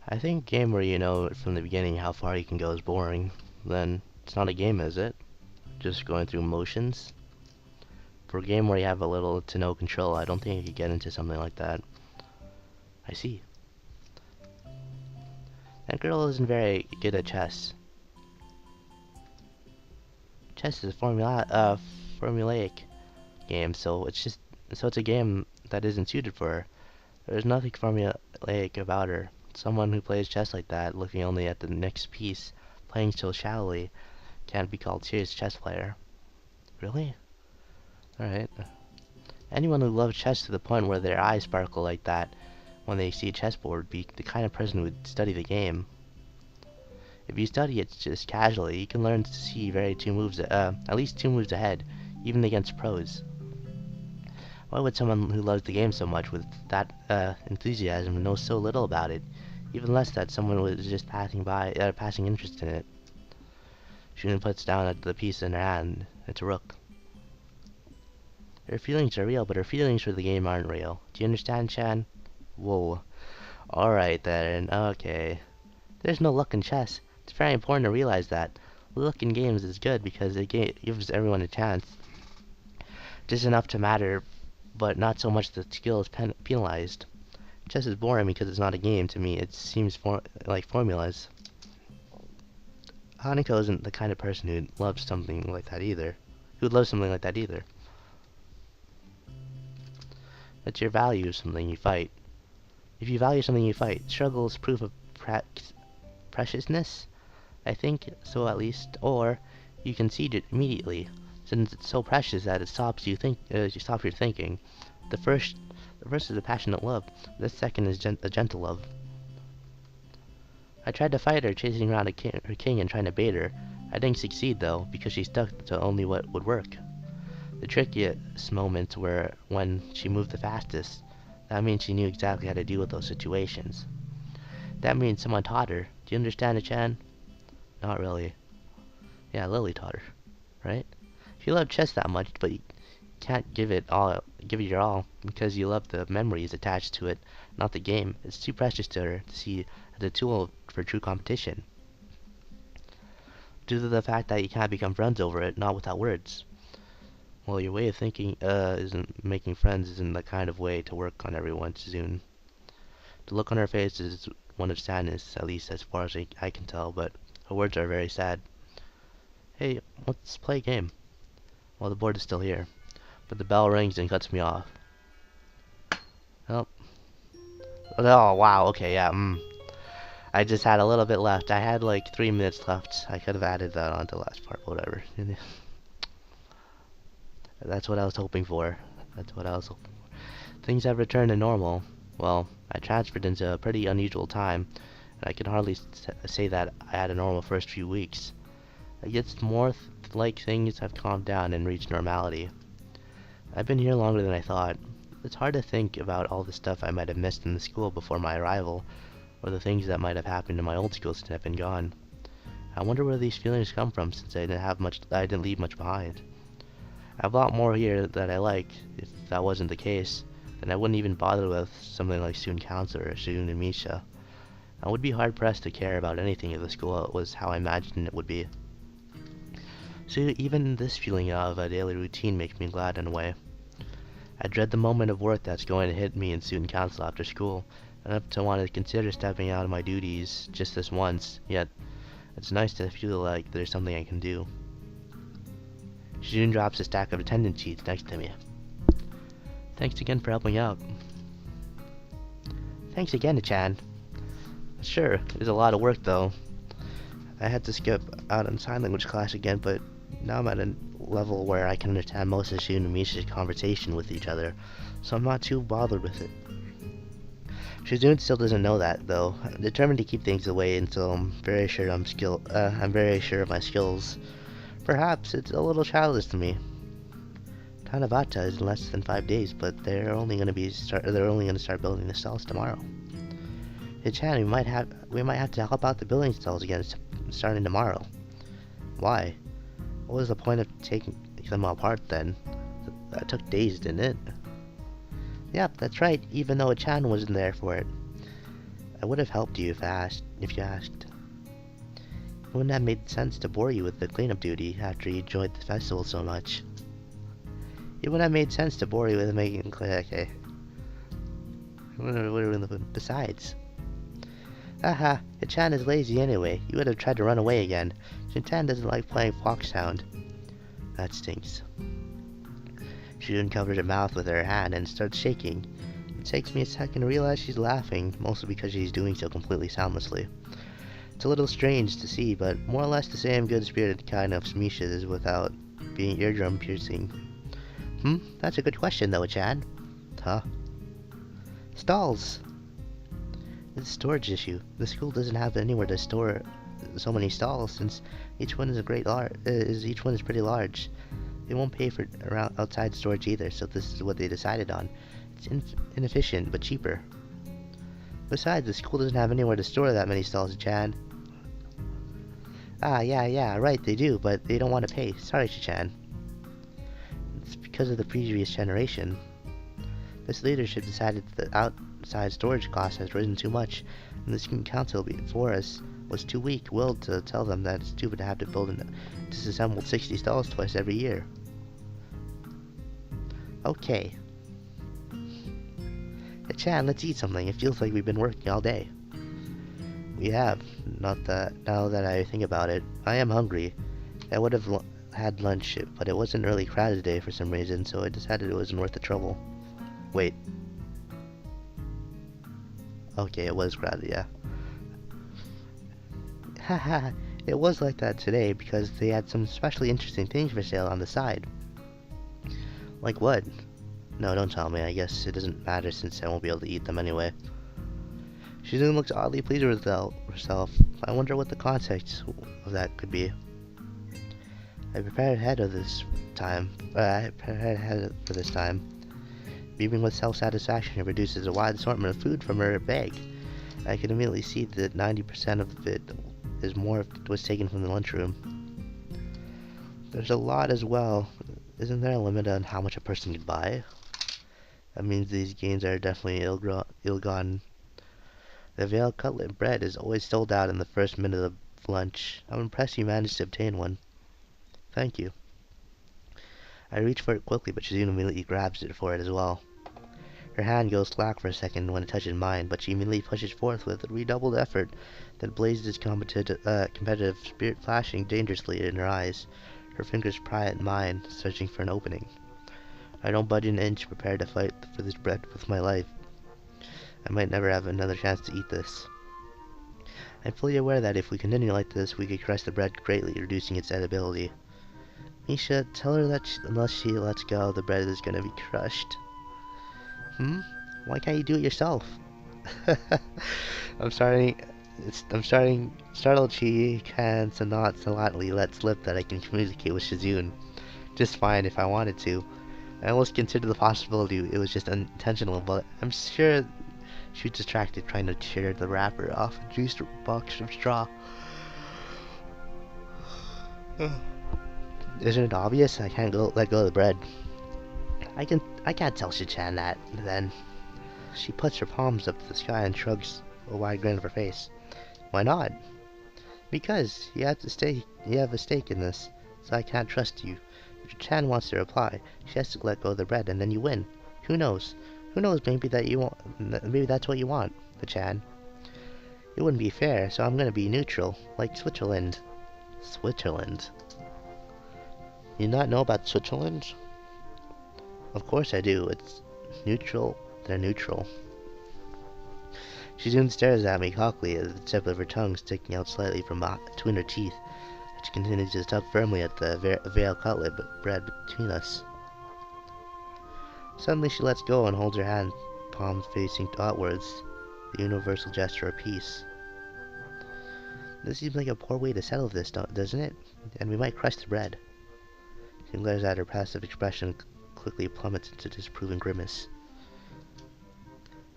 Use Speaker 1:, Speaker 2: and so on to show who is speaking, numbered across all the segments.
Speaker 1: I think a game where you know from the beginning how far you can go is boring. Then it's not a game, is it? Just going through motions. For a game where you have a little to no control, I don't think you could get into something like that. I see. That girl isn't very good at chess. Chess is a formulaic game, so it's a game that isn't suited for her. There's nothing formulaic about her. Someone who plays chess like that, looking only at the next piece, playing so shallowly, can't be called a serious chess player. Really? Alright. Anyone who loves chess to the point where their eyes sparkle like that when they see a chessboard would be the kind of person who would study the game. If you study it just casually, you can learn to see at least two moves ahead, even against pros. Why would someone who loves the game so much with that enthusiasm know so little about it, even less that someone was just passing interest in it? Shun puts down the piece in her hand. It's a rook. Her feelings are real, but her feelings for the game aren't real. Do you understand, Chan? Whoa. Alright then, okay. There's no luck in chess. It's very important to realize that. Luck in games is good because it gives everyone a chance. Just enough to matter, but not so much that skill is penalized. Chess is boring because it's not a game to me. It seems like formulas. Hanako isn't the kind of person who loves something like that either. Who would love something like that either. That's your value of something you fight. If you value something you fight, struggle is proof of preciousness? I think so at least. Or you concede it immediately, since it's so precious that it stops you stop your thinking. The first is a passionate love. The second is a gentle love. I tried to fight her, chasing around her king and trying to bait her. I didn't succeed though, because she stuck to only what would work. The trickiest moments were when she moved the fastest. That means she knew exactly how to deal with those situations. That means someone taught her. Do you understand it, Chan? Not really. Yeah, Lily taught her, right? If you love chess that much, but you can't give it your all, because you love the memories attached to it, not the game. It's too precious to her to see as a tool for true competition. Due to the fact that you can't become friends over it, not without words. Well, your way of thinking isn't making friends isn't the kind of way to work on everyone soon. The look on her face is one of sadness, at least as far as I can tell, but her words are very sad. Hey, let's play a game. Well, the board is still here, but the bell rings and cuts me off. Oh, oh wow, okay, yeah, I just had a little bit left. I had like 3 minutes left. I could have added that on to the last part, whatever. That's what I was hoping for. That's what I was hoping for. Things have returned to normal. Well, I transferred into a pretty unusual time, and I can hardly say that I had a normal first few weeks. It gets more like things have calmed down and reached normality. I've been here longer than I thought. It's hard to think about all the stuff I might have missed in the school before my arrival, or the things that might have happened in my old school since I've been gone. I wonder where these feelings come from, since I didn't leave much behind. I have a lot more here that I like. If that wasn't the case, then I wouldn't even bother with something like student council or student and Misha. I would be hard pressed to care about anything if the school was how I imagined it would be. So even this feeling of a daily routine makes me glad in a way. I dread the moment of work that's going to hit me in student council after school, enough to want to consider stepping out of my duties just this once, yet it's nice to feel like there's something I can do. Shun drops a stack of attendance sheets next to me. Thanks again for helping out. Thanks again, Chan. Sure, it was a lot of work though. I had to skip out on sign language class again, but now I'm at a level where I can understand most of Shun and Misha's conversation with each other, so I'm not too bothered with it. Shizune still doesn't know that, though. I'm determined to keep things away until I'm very sure of my skills. Perhaps it's a little childish to me. Tanabata is in less than 5 days, but they're only going to start building the cells tomorrow. Hey Chan, we might have to help out the building cells again starting tomorrow. Why? What was the point of taking them apart then? That took days, didn't it? Yep, that's right, even though Chan wasn't there for it. I would have helped you if you asked. It wouldn't have made sense to bore you with the cleanup duty after you enjoyed the festival so much. It wouldn't have made sense to bore you with making okay. Besides. Haha, Hichan is lazy anyway. You would have tried to run away again. Hichan doesn't like playing Foxhound. That stinks. She uncovered her mouth with her hand and starts shaking. It takes me a second to realize she's laughing, mostly because she's doing so completely soundlessly. It's a little strange to see, but more or less the same good-spirited kind of Smisha is without being eardrum piercing. That's a good question though, Chad. Huh? Stalls! It's a storage issue. The school doesn't have anywhere to store so many stalls since each one is pretty large. They won't pay for around outside storage either, so this is what they decided on. It's inefficient, but cheaper. Besides, the school doesn't have anywhere to store that many stalls, Chan. Ah, yeah, right, they do, but they don't want to pay. Sorry, Chan. It's because of the previous generation. This leadership decided that outside storage cost has risen too much, and the student council before us was too weak-willed to tell them that it's stupid to have to build and disassemble 60 stalls twice every year. Okay. Hey, Chan, let's eat something. It feels like we've been working all day. We have. Now that I think about it, I am hungry. I would have had lunch, but it wasn't really crowded today for some reason, so I decided it wasn't worth the trouble. Wait. Okay, it was crowded, yeah. Haha, it was like that today because they had some especially interesting things for sale on the side. Like what? No, don't tell me. I guess it doesn't matter since I won't be able to eat them anyway. Shizune looks oddly pleased with herself. I wonder what the context of that could be. I prepared ahead for this time. Beaming with self-satisfaction, it produces a wide assortment of food from her bag. I can immediately see that 90% of it was taken from the lunchroom. There's a lot as well. Isn't there a limit on how much a person can buy? That means these gains are definitely ill-gotten. The veal cutlet bread is always sold out in the first minute of lunch. I'm impressed you managed to obtain one. Thank you. I reach for it quickly, but Shizune immediately grabs it for it as well. Her hand goes slack for a second when it touches mine, but she immediately pushes forth with redoubled effort that blazes competitive spirit flashing dangerously in her eyes. Her fingers pry at mine, searching for an opening. I don't budge an inch, prepared to fight for this bread with my life. I might never have another chance to eat this. I'm fully aware that if we continue like this, we could crush the bread greatly, reducing its edibility. Misha, tell her that unless she lets go, the bread is gonna be crushed. Why can't you do it yourself? I'm starting. Startled, she can not silently let slip that I can communicate with Shizune just fine if I wanted to. I almost considered the possibility it was just unintentional, but I'm sure she was distracted trying to tear the wrapper off a juice box of straw. Isn't it obvious? I can't let go of the bread. I can't tell Shichan that, then. She puts her palms up to the sky and shrugs a wide grin of her face. Why not? Because you have a stake in this, so I can't trust you. If Chan wants to reply, she has to let go of the bread and then you win. Who knows? Maybe that's what you want, the Chan. It wouldn't be fair, so I'm gonna be neutral, like Switzerland. Switzerland? You not know about Switzerland? Of course I do. It's neutral. They're neutral. She soon stares at me cockily at the tip of her tongue sticking out slightly from between her teeth. She continues to tug firmly at the veal cutlet bread between us. Suddenly she lets go and holds her hand, palms facing outwards, the universal gesture of peace. This seems like a poor way to settle this, doesn't it? And we might crush the bread. She glares at her passive expression quickly plummets into disapproving grimace.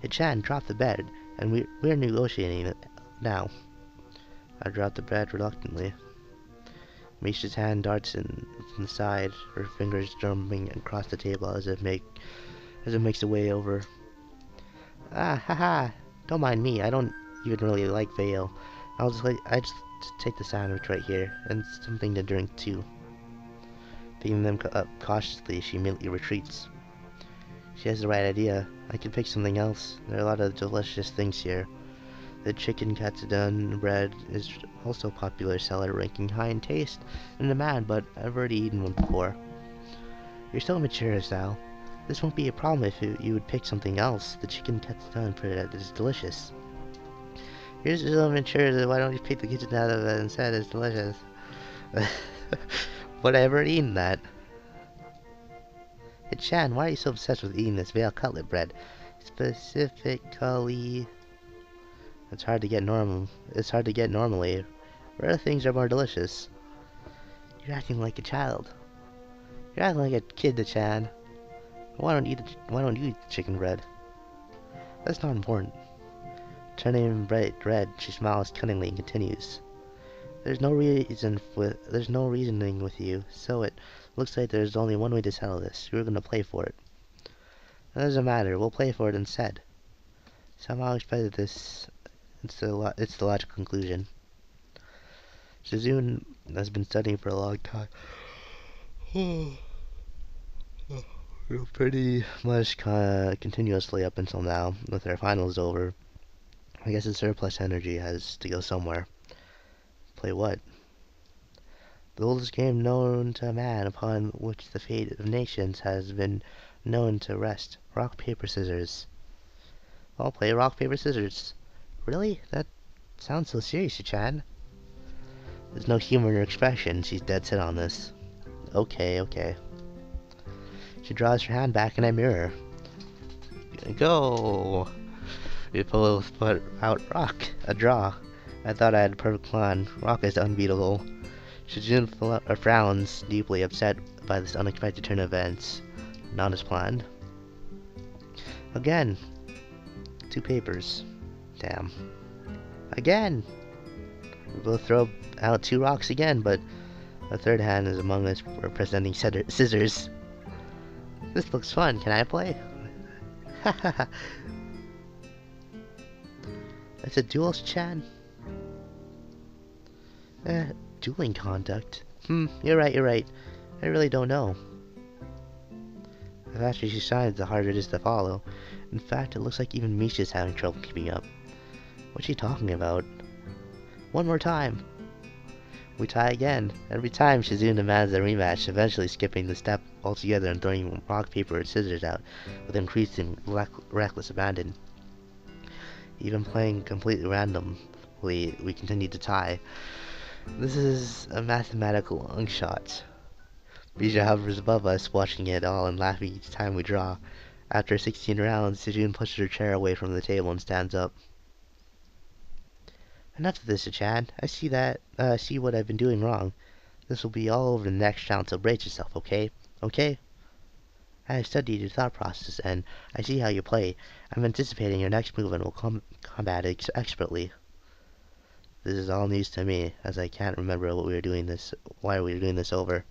Speaker 1: Hichan, drop the bread, and we're negotiating it now. I drop the bread reluctantly. Misha's hand darts from the side, her fingers drumming across the table as it makes a way over. Ah, haha! Don't mind me. I don't even really like Vale. I just take the sandwich right here, and something to drink too. Picking them up cautiously, she immediately retreats. She has the right idea. I can pick something else. There are a lot of delicious things here. The chicken katsudan bread is also a popular seller, ranking high in taste and demand, but I've already eaten one before. You're so mature, Sal. This won't be a problem if you would pick something else. The chicken katsudan bread is delicious. You're so mature, why don't you pick the katsudan instead? It's delicious. But I've already eaten that. Hey Chan, why are you so obsessed with eating this veal cutlet bread? Specifically... It's hard to get normally. Rare things are more delicious. You're acting like a child. You're acting like a kid, Chan. Why don't you eat the chicken bread? That's not important. Turning bright red, she smiles cunningly and continues. There's no reasoning with you, so it looks like there's only one way to settle this. You're gonna play for it. That doesn't matter, we'll play for it instead. Somehow I expected this. It's the logical conclusion. Shizune has been studying for a long time. Pretty much continuously up until now, with her finals over. I guess the surplus energy has to go somewhere. Play what? The oldest game known to man, upon which the fate of nations has been known to rest. Rock, paper, scissors. I'll play rock, paper, scissors. Really? That sounds so serious, Chan. There's no humor in her expression. She's dead set on this. Okay. She draws her hand back and I mirror. Go! We both put out rock. A draw. I thought I had a perfect plan. Rock is unbeatable. Shijun frowns, deeply upset by this unexpected turn of events. Not as planned. Again. 2 papers. Damn. Again! We both throw out 2 rocks again, but a third hand is among us representing scissors. This looks fun. Can I play? Hahaha. That's a duel, Chan? Dueling conduct? You're right. I really don't know. The faster she shines, the harder it is to follow. In fact, it looks like even Misha's having trouble keeping up. What's she talking about? One more time! We tie again. Every time, Shizune demands a rematch, eventually skipping the step altogether and throwing rock, paper, and scissors out with increasing reckless abandon. Even playing completely randomly, we continue to tie. This is a mathematical long shot. Bija hovers above us, watching it all and laughing each time we draw. After 16 rounds, Sejun pushes her chair away from the table and stands up. Enough of this, Chan. I see what I've been doing wrong. This will be all over the next round, so brace yourself, okay? Okay? I have studied your thought process, and I see how you play. I'm anticipating your next move and will combat it expertly. This is all news to me, as I can't remember why we were doing this over.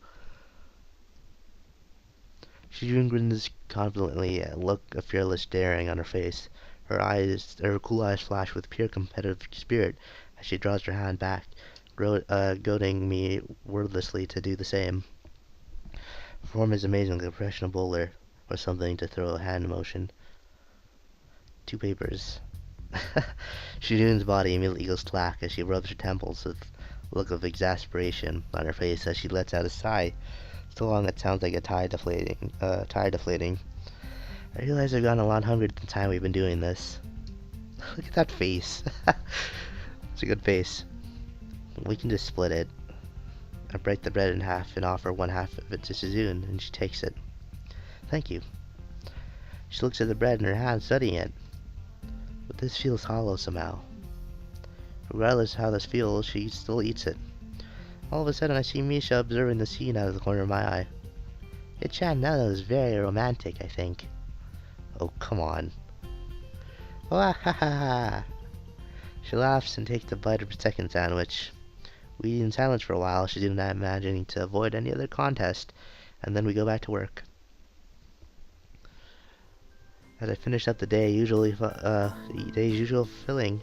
Speaker 1: Shijun grins confidently, a look of fearless daring on her face. Her cool eyes flash with pure competitive spirit as she draws her hand back, goading me wordlessly to do the same. Her form is amazing, like a professional bowler, or something to throw a hand motion. 2 papers. Shijun's body immediately goes slack as she rubs her temples with a look of exasperation on her face as she lets out a sigh, so long it sounds like a tire deflating. I realize I've gotten a lot hungrier the time we've been doing this. Look at that face. It's a good face. We can just split it. I break the bread in half and offer one half of it to Shizune, and she takes it. Thank you. She looks at the bread in her hand, studying it. But this feels hollow somehow. Regardless of how this feels, she still eats it. All of a sudden, I see Misha observing the scene out of the corner of my eye. Hey, Chan, now that was very romantic, I think. Oh, come on. Oh, ha ha ha. She laughs and takes a bite of her second sandwich. We eat in silence for a while, she did not imagining to avoid any other contest, and then we go back to work. As I finish up the day, usually filling,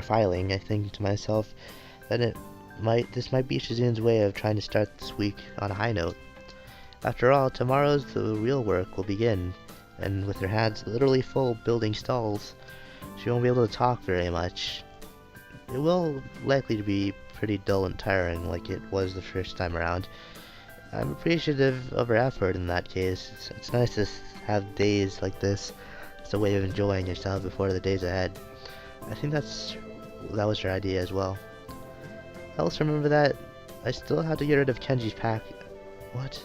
Speaker 1: filing, I think to myself that this might be Shizun's way of trying to start this week on a high note. After all, tomorrow's the real work will begin, and with her hands literally full building stalls, she won't be able to talk very much. It will likely to be pretty dull and tiring like it was the first time around. I'm appreciative of her effort in that case. It's nice to have days like this. It's a way of enjoying yourself before the days ahead. I think that was her idea as well. I also remember that I still had to get rid of Kenji's pack. What?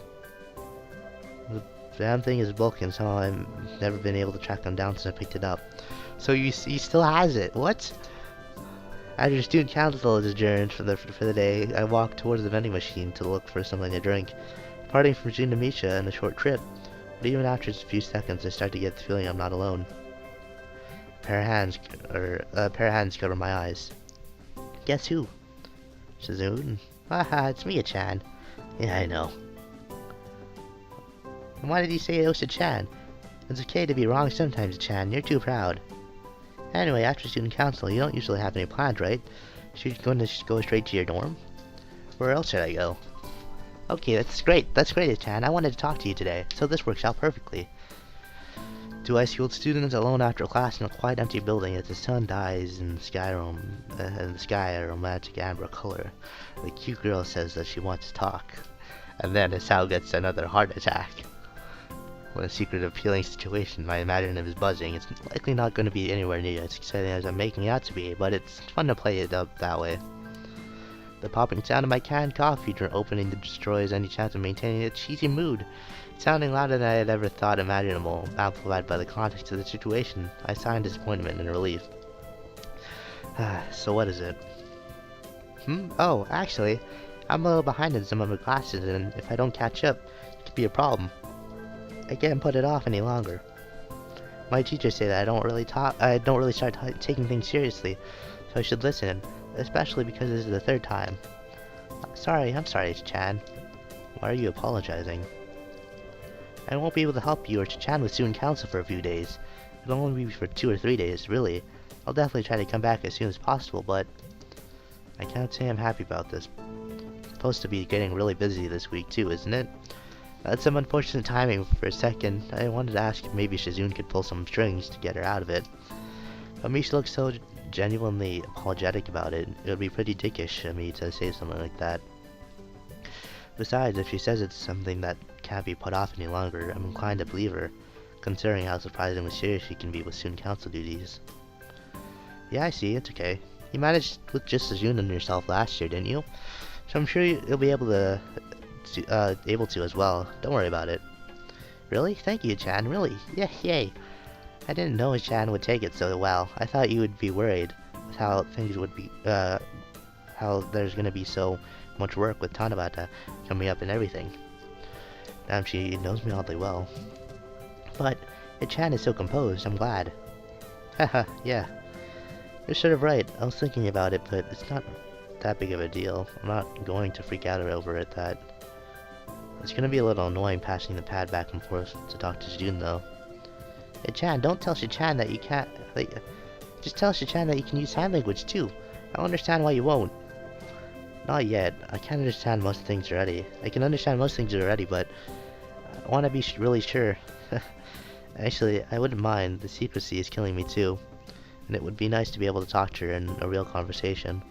Speaker 1: The damn thing is broken, so I've never been able to track them down since I picked it up. So he still has it. What? After student council is adjourned for the day, I walk towards the vending machine to look for something to drink. Parting from Jun and Misha in a short trip, but even after just a few seconds, I start to get the feeling I'm not alone. A pair of hands cover my eyes. Guess who? Shizun. Haha, it's Mia-chan. Yeah, I know. And why did you say it was a Chan? It's okay to be wrong sometimes, Chan. You're too proud. Anyway, after student council, you don't usually have any plans, right? Should you going to go straight to your dorm? Where else should I go? Okay, that's great. That's great, Chan. I wanted to talk to you today, so this works out perfectly. Two high school students alone after class in a quiet, empty building as the sun dies in the sky a romantic amber color. The cute girl says that she wants to talk, and then Asao gets another heart attack. What a secret appealing situation. My imaginative is buzzing. It's likely not going to be anywhere near as exciting as I'm making it out to be, but it's fun to play it up that way. The popping sound of my canned coffee opening destroys any chance of maintaining a cheesy mood. Sounding louder than I had ever thought imaginable, amplified by the context of the situation, I sigh in disappointment and relief. So what is it? Oh, actually, I'm a little behind in some of my classes, and if I don't catch up, it could be a problem. I can't put it off any longer. My teachers say that I don't really start taking things seriously, so I should listen, especially because this is the third time. I'm sorry, Chan. Why are you apologizing? I won't be able to help you or Chan with student council for a few days. It'll only be for 2 or 3 days, really. I'll definitely try to come back as soon as possible, but I can't say I'm happy about this. It's supposed to be getting really busy this week too, isn't it? That's some unfortunate timing for a second. I wanted to ask if maybe Shizun could pull some strings to get her out of it. But Misha looks so genuinely apologetic about it. It would be pretty dickish of me to say something like that. Besides, if she says it's something that can't be put off any longer, I'm inclined to believe her, considering how surprisingly serious she can be with student council duties. Yeah, I see. It's okay. You managed with just Shizun and yourself last year, didn't you? So I'm sure you'll be able to as well. Don't worry about it. Really? Thank you, Chan. Really? Yeah, yay. I didn't know Chan would take it so well. I thought you would be worried with how things would be, how there's gonna be so much work with Tanabata coming up and everything. Damn, she knows me oddly well. But Chan is so composed. I'm glad. Haha, yeah. You're sort of right. I was thinking about it, but it's not that big of a deal. I'm not going to freak out over it that... It's gonna be a little annoying passing the pad back and forth to talk to Shijun though. Hey Chan, don't tell Shichan that you can't... just tell Shichan that you can use sign language too. I don't understand why you won't. Not yet. I can't understand most things already. I can understand most things already, but... I want to be really sure. Actually, I wouldn't mind. The secrecy is killing me too. And it would be nice to be able to talk to her in a real conversation.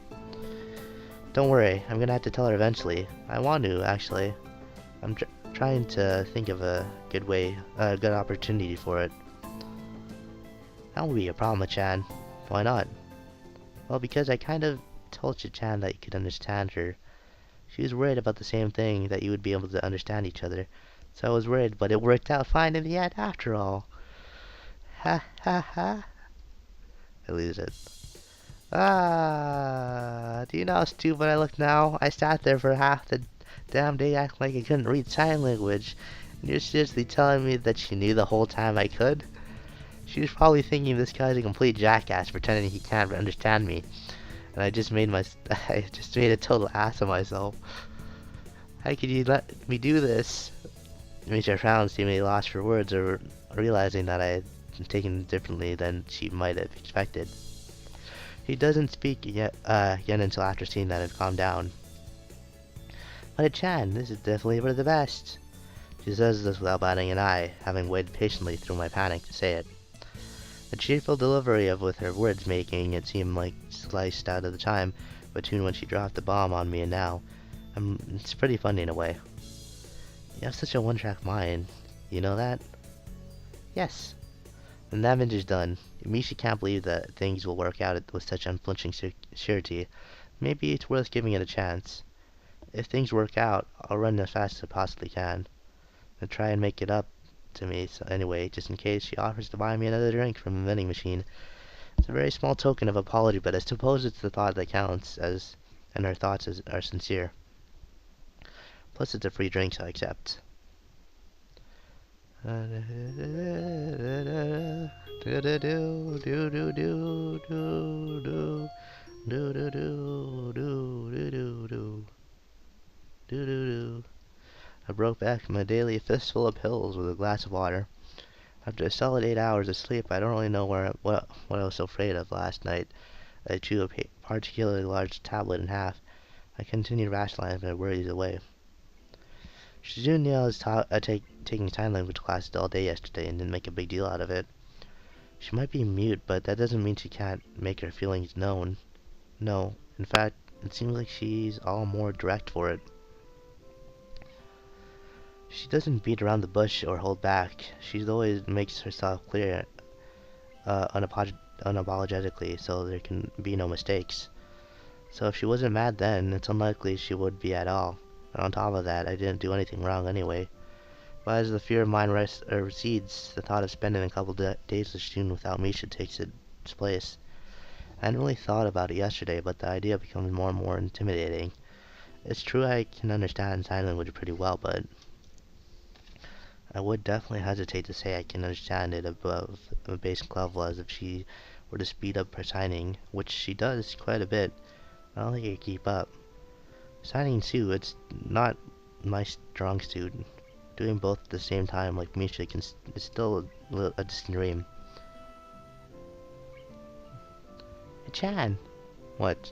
Speaker 1: Don't worry, I'm gonna have to tell her eventually. I want to, actually. I'm trying to think of a good opportunity for it. That won't be a problem, Chan. Why not? Well, because I kind of told Chan that you could understand her. She was worried about the same thing, that you would be able to understand each other. So I was worried, but it worked out fine in the end after all. Ha ha ha. I lose it. Do you know how stupid I look now? I sat there for half the damn day acting like I couldn't read sign language. And you're seriously telling me that she knew the whole time I could? She was probably thinking this guy's a complete jackass pretending he can't understand me. And I just made a total ass of myself. How could you let me do this? Misha frowned, seemingly lost for words, or realizing that I had taken it differently than she might have expected. He doesn't speak yet until after seeing that I've calmed down. But Chan, this is definitely for the best. She says this without batting an eye, having waited patiently through my panic to say it. The cheerful delivery of with her words making it seem like sliced out of the time between when she dropped the bomb on me and now. It's pretty funny in a way. You have such a one-track mind. You know that? Yes. When that binge is done, Misha can't believe that things will work out with such unflinching surety. Maybe it's worth giving it a chance. If things work out, I'll run as fast as I possibly can. And try and make it up to me so anyway, just in case she offers to buy me another drink from the vending machine. It's a very small token of apology, but I suppose it's the thought that counts, and her thoughts are sincere. Plus, it's a free drink, so I accept. I broke back from a daily fistful of pills with a glass of water. After a solid 8 hours of sleep, I don't really know what I was so afraid of last night. I chewed a particularly large tablet in half. I continued rationalizing my worries away. Shoujo knew I was taking sign language classes all day yesterday and didn't make a big deal out of it. She might be mute, but that doesn't mean she can't make her feelings known. No, in fact, it seems like she's all more direct for it. She doesn't beat around the bush or hold back. She always makes herself clear, unapologetically, so there can be no mistakes. So if she wasn't mad then, it's unlikely she would be at all. And on top of that, I didn't do anything wrong anyway. But as the fear of mine recedes, the thought of spending a couple days with Shun without Misha takes its place. I hadn't really thought about it yesterday, but the idea becomes more and more intimidating. It's true I can understand sign language pretty well, but I would definitely hesitate to say I can understand it above a basic level as if she were to speed up her signing, which she does quite a bit. I don't think I could keep up. Signing too, it's not my strong suit. Doing both at the same time like Misha is still a distant dream. Hey, Chan! What?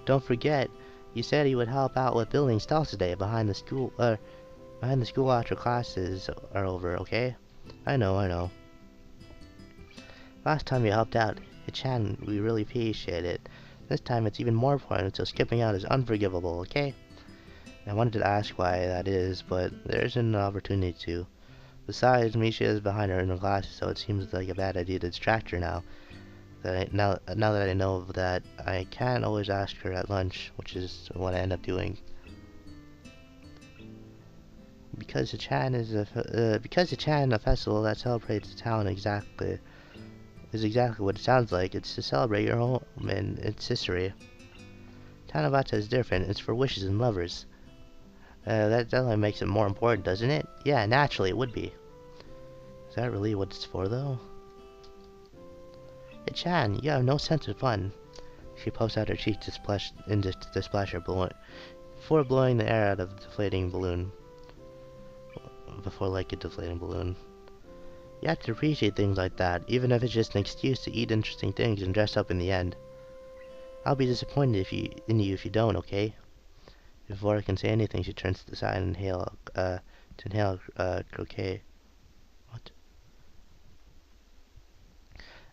Speaker 1: Don't forget, you said you would help out with building stalls today behind the school after classes are over, okay? I know. Last time you helped out, Chan, we really appreciate it. This time it's even more important, so skipping out is unforgivable, okay? I wanted to ask why that is, but there isn't an opportunity to. Besides, Misha is behind her in her classes, so it seems like a bad idea to distract her now. Now that I know that, I can't always ask her at lunch, which is what I end up doing. Because the Chan is a festival that celebrates the town is exactly what it sounds like. It's to celebrate your home and its history. Tanabata is different. It's for wishes and lovers. That definitely makes it more important, doesn't it? Yeah, naturally it would be. Is that really what it's for, though? Hey, Chan, you have no sense of fun. She puffs out her cheek to splash her balloon before blowing the air out of the deflating balloon. Before like a deflating balloon. You have to appreciate things like that, even if it's just an excuse to eat interesting things and dress up in the end. I'll be disappointed in you if you don't, okay? Before I can say anything, she turns to the side and inhale croquet. What?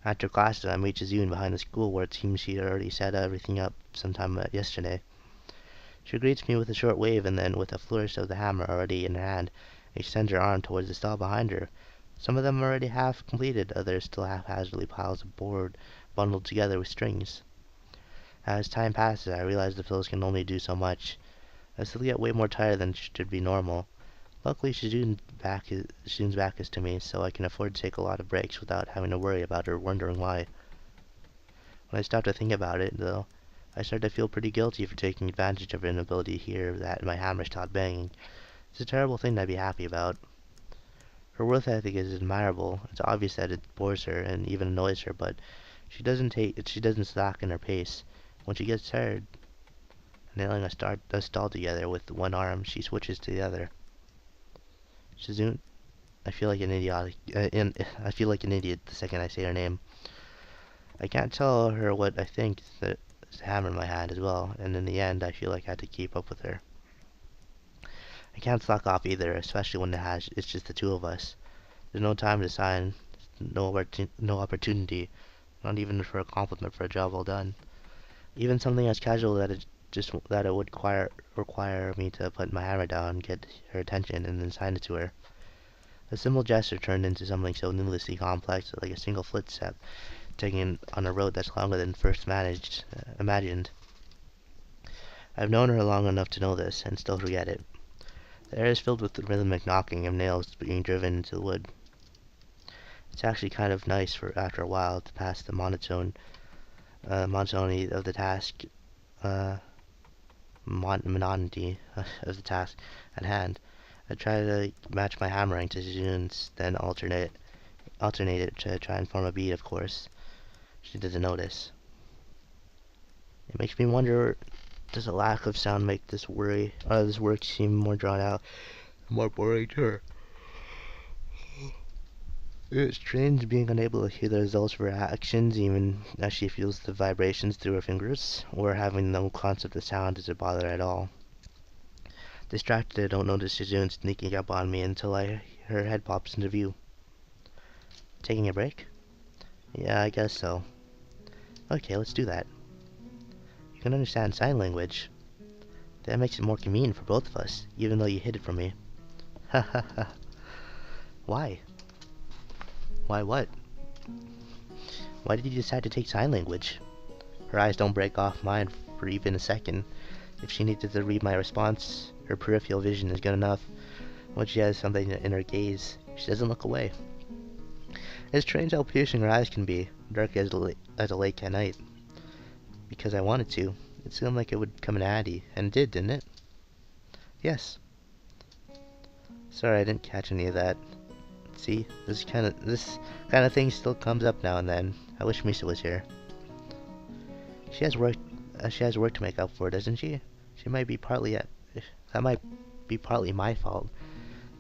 Speaker 1: After classes, I meet Jizune behind the school where it seems she had already set everything up sometime yesterday. She greets me with a short wave and then, with a flourish of the hammer already in her hand, extends her arm towards the stall behind her. Some of them already half completed, others still haphazardly piles of board bundled together with strings. As time passes, I realize the pills can only do so much. I still get way more tired than should be normal. Luckily, Shizune's back is to me, so I can afford to take a lot of breaks without having to worry about her wondering why. When I stop to think about it, though, I start to feel pretty guilty for taking advantage of her inability to hear that my hammer stopped banging. It's a terrible thing to be happy about. Her work ethic is admirable. It's obvious that it bores her and even annoys her, but she doesn't slack in her pace. When she gets tired nailing a stall together with one arm, she switches to the other. Shizune, I feel like an idiot the second I say her name. I can't tell her what I think there's a hammer in my hand as well, and in the end I feel like I had to keep up with her. I can't slack off either, especially when it's just the two of us. There's no time to sign, no opportunity, not even for a compliment for a job well done. Even something as casual that it would require me to put my hammer down, get her attention, and then sign it to her. A simple gesture turned into something so needlessly complex, like a single footstep taken on a road that's longer than first imagined. I've known her long enough to know this, and still forget it. The air is filled with the rhythmic knocking of nails being driven into the wood. It's actually kind of nice for after a while to pass the monotony of the task, uh, monotony of the task at hand. I try to match my hammering to Jun's, then alternate it to try and form a beat. Of course, she doesn't notice. It makes me wonder: does a lack of sound make this work seem more drawn out, more boring to her? It's strange being unable to hear the results of her actions even as she feels the vibrations through her fingers, or having no concept of sound doesn't bother her at all. Distracted, I don't notice Shizune sneaking up on me until her head pops into view. Taking a break? Yeah, I guess so. Okay, let's do that. You can understand sign language. That makes it more convenient for both of us, even though you hid it from me. Ha ha ha. Why? Why what? Why did you decide to take sign language? Her eyes don't break off mine for even a second. If she needed to read my response, her peripheral vision is good enough. When she has something in her gaze, she doesn't look away. It's strange how piercing her eyes can be, dark as a lake at night. Because I wanted to. It seemed like it would come in handy, and it did, didn't it? Yes. Sorry, I didn't catch any of that. See, this kind of thing still comes up now and then. I wish Misa was here. She has work. She has work to make up for, doesn't she? She might be partly at. That might be partly my fault.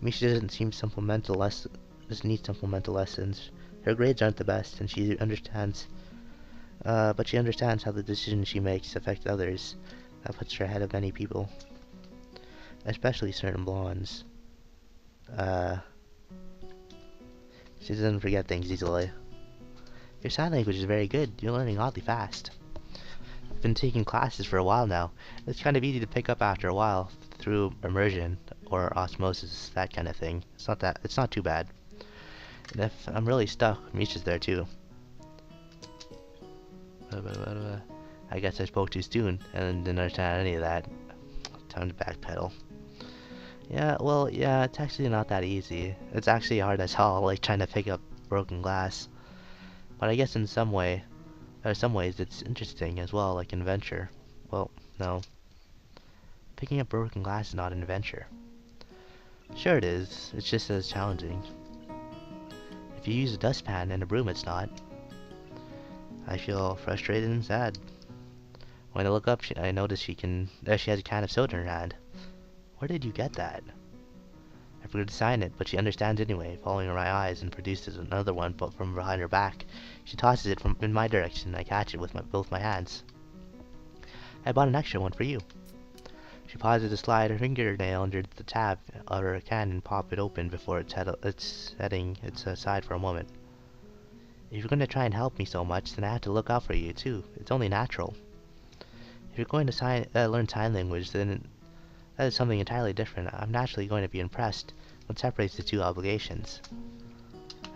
Speaker 1: Misha doesn't need supplemental lessons. Her grades aren't the best, and she understands. But she understands how the decisions she makes affect others. That puts her ahead of many people, especially certain blondes. Uh, she doesn't forget things easily. Your sign language is very good. You're learning oddly fast. I've been taking classes for a while now. It's kind of easy to pick up after a while through immersion or osmosis, that kind of thing. It's not too bad. And if I'm really stuck, Misha's there too. I guess I spoke too soon and didn't understand any of that. Time to backpedal. Yeah, it's actually not that easy. It's actually hard as hell, like trying to pick up broken glass. But I guess in some ways it's interesting as well, like an adventure. Well, no. Picking up broken glass is not an adventure. Sure it is, it's just as challenging. If you use a dustpan and a broom, it's not. I feel frustrated and sad. When I look up, I notice she has a can of soda in her hand. Where did you get that? I forgot to sign it, but she understands anyway, following my eyes, and produces another one, but from behind her back. She tosses it in my direction, and I catch it with both my hands. I bought an extra one for you. She pauses to slide her fingernail under the tab of her can and pop it open before setting its aside for a moment. If you're going to try and help me so much, then I have to look out for you too. It's only natural. If you're going to learn sign language, then that is something entirely different. I'm naturally going to be impressed. What separates the two obligations?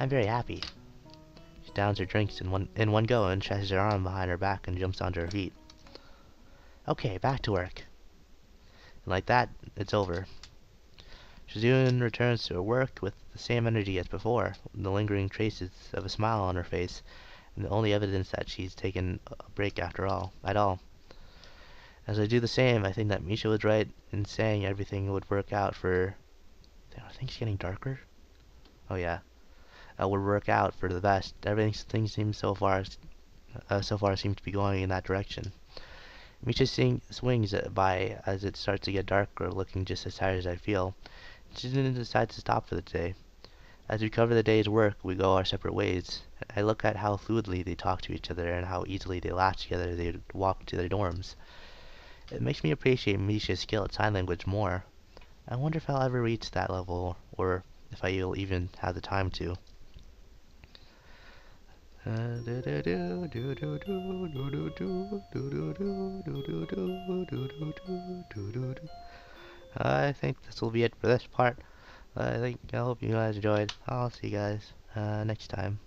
Speaker 1: I'm very happy. She downs her drinks in one go and stretches her arm behind her back and jumps onto her feet. Okay, back to work. And like that, it's over. Shizune returns to her work with the same energy as before, the lingering traces of a smile on her face, and the only evidence that she's taken a break at all. As I do the same, I think that Misha was right in saying everything would work out for... Are things getting darker? Oh yeah. Would work out for the best. Things seem so far seem to be going in that direction. Misha swings by as it starts to get darker, looking just as tired as I feel. She didn't decide to stop for the day. As we cover the day's work, we go our separate ways. I look at how fluidly they talk to each other and how easily they laugh together as they walk to their dorms. It makes me appreciate Misha's skill at sign language more. I wonder if I'll ever reach that level, or if I will even have the time to. I think this will be it for this part. I hope you guys enjoyed. I'll see you guys next time.